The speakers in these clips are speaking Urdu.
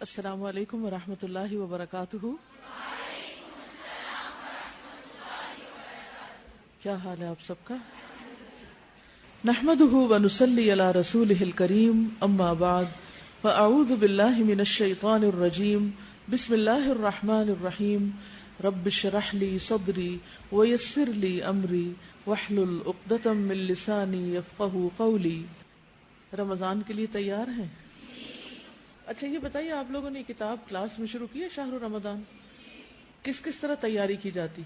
السلام علیکم ورحمۃ اللہ وبرکاتہ. کیا حال ہے آپ سب کا؟ نحمده ونصلی علی رسولہ الکریم، اما بعد فاعوذ باللہ من الشیطان الرجیم، بسم اللہ الرحمن الرحیم. رب اشرح لی صدری ویسر لی امری واحلل عقدۃ من لسانی یفقہوا قولی. رمضان کے لیے تیار ہیں؟ اچھا یہ بتائیے، آپ لوگوں نے کتاب کلاس میں شروع کی ہے شہر رمضان؟ کس کس طرح تیاری کی جاتی؟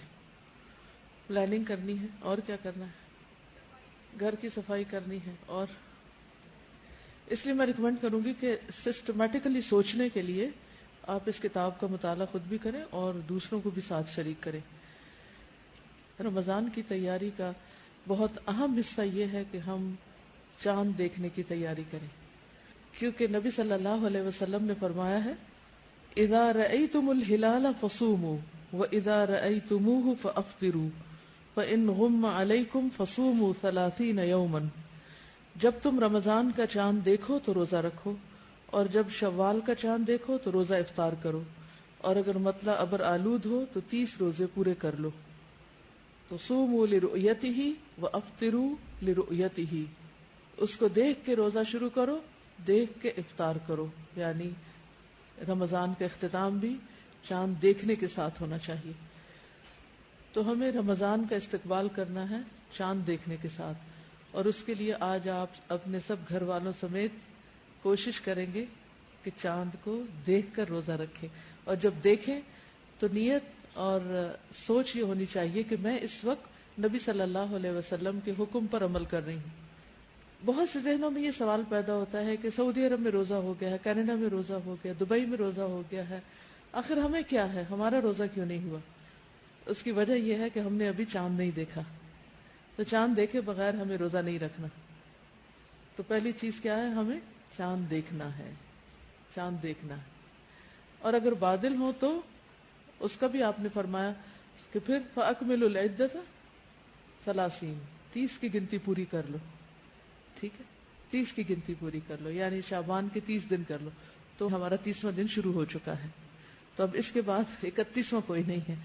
پلاننگ کرنی ہے اور کیا کرنا ہے؟ گھر کی صفائی کرنی ہے. اور اس لیے میں ریکمینڈ کروں گی کہ سسٹمیٹیکلی سوچنے کے لیے آپ اس کتاب کا مطالعہ خود بھی کریں اور دوسروں کو بھی ساتھ شریک کریں. رمضان کی تیاری کا بہت اہم حصہ یہ ہے کہ ہم چاند دیکھنے کی تیاری کریں، کیونکہ نبی صلی اللہ علیہ وسلم نے فرمایا ہے اذا رأیتم الہلال فصوموا واذا رأیتموہ فافطروا فان غم علیکم فصوموا 30 یوما. جب تم رمضان کا چاند دیکھو تو روزہ رکھو، اور جب شوال کا چاند دیکھو تو روزہ افطار کرو، اور اگر مطلع ابر آلود ہو تو 30 روزے پورے کر لو. تو صوموا لرؤیتہ وافطروا لرؤیتہ، اس کو دیکھ کے روزہ شروع کرو، دیکھ کے افطار کرو. یعنی رمضان کا اختتام بھی چاند دیکھنے کے ساتھ ہونا چاہیے. تو ہمیں رمضان کا استقبال کرنا ہے چاند دیکھنے کے ساتھ، اور اس کے لیے آج آپ اپنے سب گھر والوں سمیت کوشش کریں گے کہ چاند کو دیکھ کر روزہ رکھیں. اور جب دیکھیں تو نیت اور سوچ یہ ہونی چاہیے کہ میں اس وقت نبی صلی اللہ علیہ وسلم کے حکم پر عمل کر رہی ہوں. بہت سے ذہنوں میں یہ سوال پیدا ہوتا ہے کہ سعودی عرب میں روزہ ہو گیا ہے، کینیڈا میں روزہ ہو گیا، دبئی میں روزہ ہو گیا ہے، آخر ہمیں کیا ہے، ہمارا روزہ کیوں نہیں ہوا؟ اس کی وجہ یہ ہے کہ ہم نے ابھی چاند نہیں دیکھا. تو چاند دیکھے بغیر ہمیں روزہ نہیں رکھنا. تو پہلی چیز کیا ہے؟ ہمیں چاند دیکھنا ہے، چاند دیکھنا ہے. اور اگر بادل ہو تو اس کا بھی آپ نے فرمایا کہ پھر فَأَكْمِلُوا الْعِدَّةَ 30 کی گنتی پوری کر لو. ٹھیک ہے، 30 کی گنتی پوری کر لو، یعنی شعبان کے 30 دن کر لو. تو ہمارا 30واں دن شروع ہو چکا ہے. تو اب اس کے بعد 31واں کوئی نہیں ہے.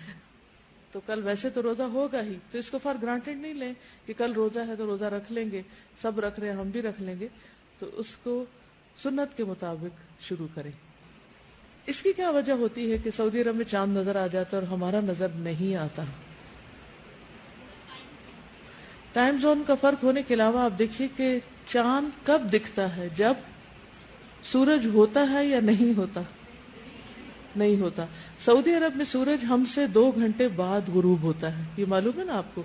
تو کل ویسے تو روزہ ہوگا ہی، تو اس کو فار گرانٹیڈ نہیں لیں کہ کل روزہ ہے تو روزہ رکھ لیں گے، سب رکھ رہے ہیں ہم بھی رکھ لیں گے. تو اس کو سنت کے مطابق شروع کریں. اس کی کیا وجہ ہوتی ہے کہ سعودی عرب میں چاند نظر آ جاتا ہے اور ہمارا نظر نہیں آتا؟ ٹائم زون کا فرق ہونے کے علاوہ آپ دیکھیے کہ چاند کب دکھتا ہے؟ جب سورج ہوتا ہے یا نہیں ہوتا؟ نہیں ہوتا. سعودی عرب میں سورج ہم سے 2 گھنٹے بعد غروب ہوتا ہے، یہ معلوم ہے نا آپ کو؟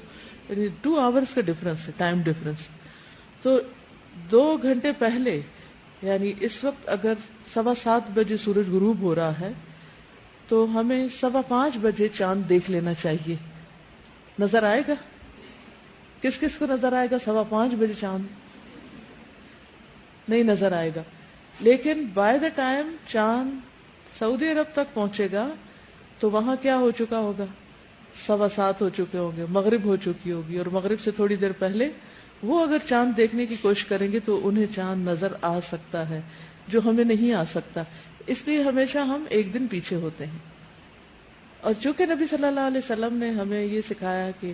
یعنی 2 آورز کا ڈفرنس ہے، ٹائم ڈفرنس. تو 2 گھنٹے پہلے، یعنی اس وقت اگر 7:15 بجے سورج غروب ہو رہا ہے تو ہمیں 5:15 بجے چاند دیکھ لینا چاہیے. نظر آئے گا؟ کس کس کو نظر آئے گا 5:15 بجے چاند؟ نہیں نظر آئے گا. لیکن بائی دا ٹائم چاند سعودی عرب تک پہنچے گا تو وہاں کیا ہو چکا ہوگا؟ 7:15 ہو چکے ہوں گے، مغرب ہو چکی ہوگی. اور مغرب سے تھوڑی دیر پہلے وہ اگر چاند دیکھنے کی کوشش کریں گے تو انہیں چاند نظر آ سکتا ہے، جو ہمیں نہیں آ سکتا. اس لیے ہمیشہ ہم ایک دن پیچھے ہوتے ہیں. اور چونکہ نبی صلی اللہ علیہ وسلم نے ہمیں یہ سکھایا کہ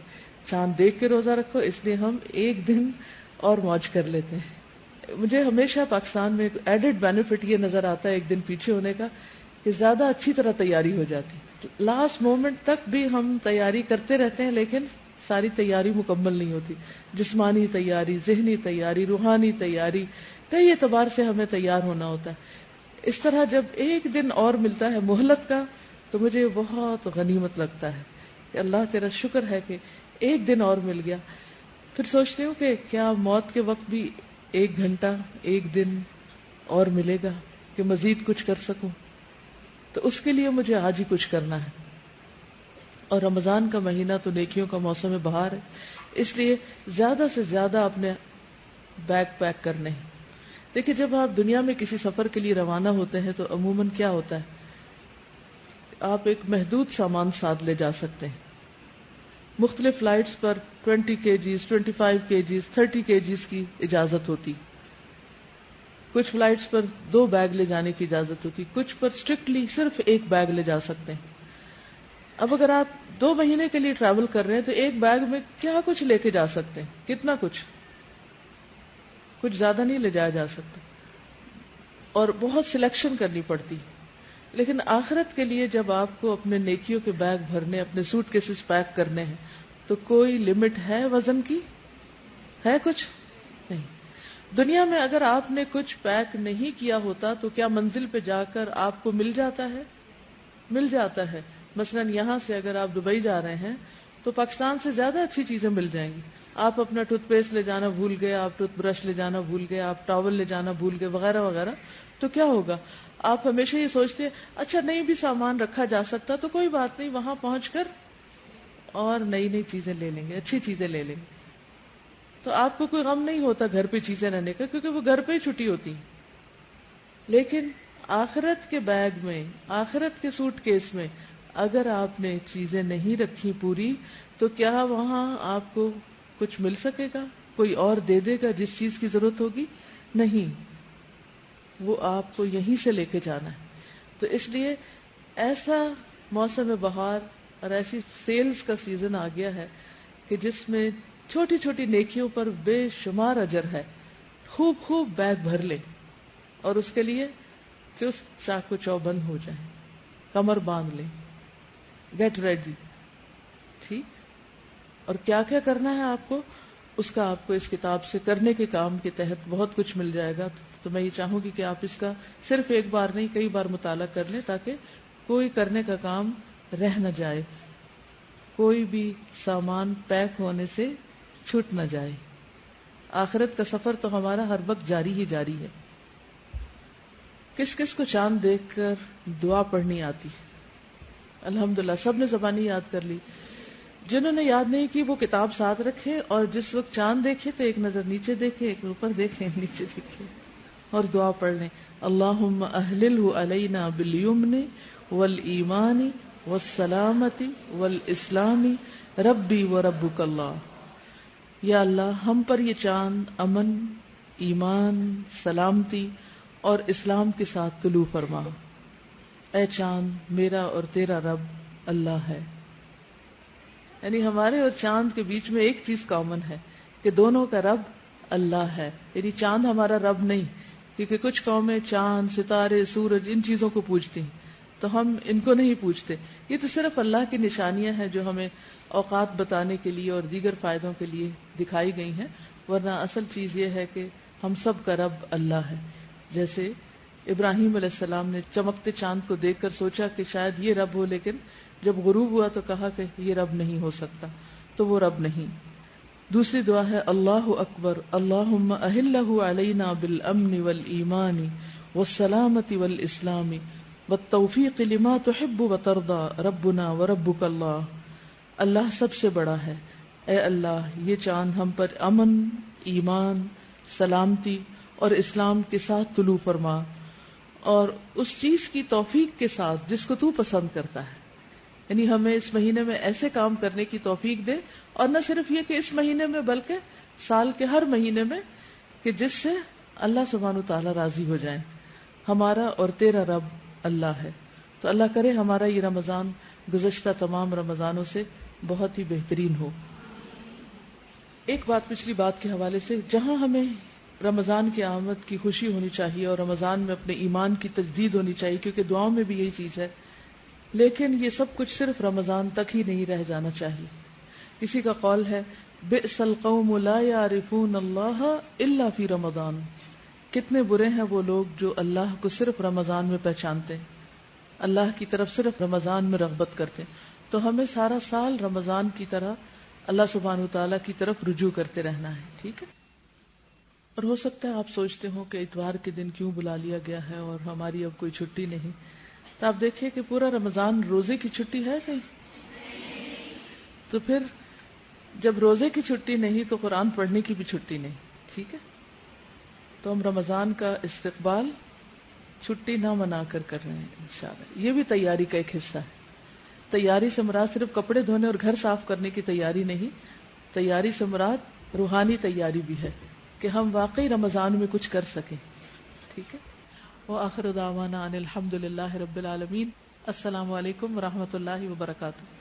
چاند دیکھ کے روزہ رکھو، اس لیے ہم ایک دن اور موج کر لیتے ہیں. مجھے ہمیشہ پاکستان میں ایڈڈ بینیفٹ یہ نظر آتا ہے ایک دن پیچھے ہونے کا، کہ زیادہ اچھی طرح تیاری ہو جاتی. لاسٹ مومنٹ تک بھی ہم تیاری کرتے رہتے ہیں لیکن ساری تیاری مکمل نہیں ہوتی. جسمانی تیاری، ذہنی تیاری، روحانی تیاری، کئی اعتبار سے ہمیں تیار ہونا ہوتا ہے. اس طرح جب ایک دن اور ملتا ہے مہلت کا تو مجھے بہت غنیمت لگتا ہے کہ اللہ تیرا شکر ہے کہ ایک دن اور مل گیا. پھر سوچتی ہوں کہ کیا موت کے وقت بھی 1 گھنٹہ 1 دن اور ملے گا کہ مزید کچھ کر سکوں؟ تو اس کے لیے مجھے آج ہی کچھ کرنا ہے. اور رمضان کا مہینہ تو نیکیوں کا موسم بہار ہے، اس لیے زیادہ سے زیادہ اپنے بیگ پیک کرنے ہیں. دیکھیں جب آپ دنیا میں کسی سفر کے لیے روانہ ہوتے ہیں تو عموماً کیا ہوتا ہے، آپ ایک محدود سامان ساتھ لے جا سکتے ہیں. مختلف فلائٹس پر 20 kgs 25 kgs 30 kgs کی اجازت ہوتی. کچھ فلائٹس پر 2 بیگ لے جانے کی اجازت ہوتی، کچھ پر اسٹرکٹلی صرف 1 بیگ لے جا سکتے ہیں. اب اگر آپ 2 مہینے کے لیے ٹریول کر رہے ہیں تو 1 بیگ میں کیا کچھ لے کے جا سکتے ہیں؟ کتنا کچھ زیادہ نہیں لے جایا جا سکتا، اور بہت سلیکشن کرنی پڑتی. لیکن آخرت کے لیے جب آپ کو اپنے نیکیوں کے بیگ بھرنے، اپنے سوٹ کیسز پیک کرنے ہیں، تو کوئی لمٹ ہے وزن کی؟ ہے کچھ نہیں. دنیا میں اگر آپ نے کچھ پیک نہیں کیا ہوتا تو کیا منزل پہ جا کر آپ کو مل جاتا ہے؟ مل جاتا ہے. مثلا یہاں سے اگر آپ دبئی جا رہے ہیں تو پاکستان سے زیادہ اچھی چیزیں مل جائیں گی. آپ اپنا ٹوتھ پیسٹ لے جانا بھول گئے، آپ ٹوتھ برش لے جانا بھول گئے، آپ ٹاول لے جانا بھول گئے، وغیرہ وغیرہ، تو کیا ہوگا؟ آپ ہمیشہ یہ سوچتے ہیں اچھا نہیں بھی سامان رکھا جا سکتا تو کوئی بات نہیں، وہاں پہنچ کر اور نئی چیزیں لے لیں گے، اچھی چیزیں لے لیں گے. تو آپ کو کوئی غم نہیں ہوتا گھر پہ چیزیں رہنے کا، کیونکہ وہ گھر پہ ہی چھٹی ہوتی. لیکن آخرت کے بیگ میں، آخرت کے سوٹ کیس میں اگر آپ نے چیزیں نہیں رکھی پوری، تو کیا وہاں آپ کو کچھ مل سکے گا؟ کوئی اور دے دے گا جس چیز کی ضرورت ہوگی؟ نہیں، وہ آپ کو یہیں سے لے کے جانا ہے. تو اس لیے ایسا موسم بہار اور ایسی سیلز کا سیزن آ گیا ہے کہ جس میں چھوٹی چھوٹی نیکیوں پر بے شمار اجر ہے. خوب بیگ بھر لے، اور اس کے لیے چست چاقو چوبند ہو جائیں، کمر باندھ لیں، گیٹ ریڈی. ٹھیک؟ اور کیا کیا کرنا ہے آپ کو، اس کا آپ کو اس کتاب سے کرنے کے کام کے تحت بہت کچھ مل جائے گا. تو میں یہ چاہوں گی کہ آپ اس کا صرف ایک بار نہیں کئی بار مطالعہ کر لیں، تاکہ کوئی کرنے کا کام رہ نہ جائے، کوئی بھی سامان پیک ہونے سے چھوٹ نہ جائے. آخرت کا سفر تو ہمارا ہر وقت جاری ہی جاری ہے. کس کس کو چاند دیکھ کر دعا پڑھنی آتی؟ الحمدللہ سب نے زبانی یاد کر لی. جنہوں نے یاد نہیں کی وہ کتاب ساتھ رکھے، اور جس وقت چاند دیکھے تو ایک نظر نیچے دیکھے، ایک اوپر دیکھے، نیچے دیکھے، اور دعا پڑھ لیں. اللہم اہللہ علینا بالیمن والایمان والسلامت والاسلام ربی وربک اللہ. یا اللہ ہم پر یہ چاند امن، ایمان، سلامتی اور اسلام کے ساتھ طلوع فرما. اے چاند میرا اور تیرا رب اللہ ہے. یعنی ہمارے اور چاند کے بیچ میں ایک چیز کامن ہے کہ دونوں کا رب اللہ ہے. یعنی چاند ہمارا رب نہیں، کیونکہ کچھ قومیں چاند، ستارے، سورج ان چیزوں کو پوجتی ہیں، تو ہم ان کو نہیں پوجتے. یہ تو صرف اللہ کی نشانیاں ہیں جو ہمیں اوقات بتانے کے لیے اور دیگر فائدوں کے لیے دکھائی گئی ہیں، ورنہ اصل چیز یہ ہے کہ ہم سب کا رب اللہ ہے. جیسے ابراہیم علیہ السلام نے چمکتے چاند کو دیکھ کر سوچا کہ شاید یہ رب ہو، لیکن جب غروب ہوا تو کہا کہ یہ رب نہیں ہو سکتا، تو وہ رب نہیں. دوسری دعا ہے اللہ اکبر اللہم اہلہ علینا بالامن والایمان والسلامت والاسلام والتوفیق لما تحب وترضى ربنا وربک اللہ. اللہ سب سے بڑا ہے. اے اللہ یہ چاند ہم پر امن، ایمان، سلامتی اور اسلام کے ساتھ طلوع فرما، اور اس چیز کی توفیق کے ساتھ جس کو تو پسند کرتا ہے. یعنی ہمیں اس مہینے میں ایسے کام کرنے کی توفیق دے، اور نہ صرف یہ کہ اس مہینے میں بلکہ سال کے ہر مہینے میں، کہ جس سے اللہ سبحانہ وتعالی راضی ہو جائیں. ہمارا اور تیرا رب اللہ ہے. تو اللہ کرے ہمارا یہ رمضان گزشتہ تمام رمضانوں سے بہت ہی بہترین ہو. ایک بات پچھلی بات کے حوالے سے، جہاں ہمیں رمضان کی آمد کی خوشی ہونی چاہیے اور رمضان میں اپنے ایمان کی تجدید ہونی چاہیے، کیونکہ دعاؤں میں بھی یہی چیز ہے، لیکن یہ سب کچھ صرف رمضان تک ہی نہیں رہ جانا چاہیے. کسی کا قول ہے بئس القوم لا یعرفون اللہ الا فی رمضان. کتنے برے ہیں وہ لوگ جو اللہ کو صرف رمضان میں پہچانتے ہیں، اللہ کی طرف صرف رمضان میں رغبت کرتے ہیں. تو ہمیں سارا سال رمضان کی طرح اللہ سبحانہ وتعالیٰ کی طرف رجوع کرتے رہنا ہے. ٹھیک ہے؟ اور ہو سکتا ہے آپ سوچتے ہو کہ اتوار کے دن کیوں بلا لیا گیا ہے اور ہماری اب کوئی چھٹی نہیں. تو آپ دیکھیں کہ پورا رمضان روزے کی چھٹی ہے کہیں؟ تو پھر جب روزے کی چھٹی نہیں تو قرآن پڑھنے کی بھی چھٹی نہیں. ٹھیک ہے؟ تو ہم رمضان کا استقبال چھٹی نہ منا کر رہے ہیں انشاءاللہ. یہ بھی تیاری کا ایک حصہ ہے. تیاری سے مراد صرف کپڑے دھونے اور گھر صاف کرنے کی تیاری نہیں، تیاری سے مراد روحانی تیاری بھی ہے کہ ہم واقعی رمضان میں کچھ کر سکیں. ٹھیک ہے. وآخر دعوانا ان الحمد للہ رب العالمین. السلام علیکم ورحمۃ اللہ وبرکاتہ.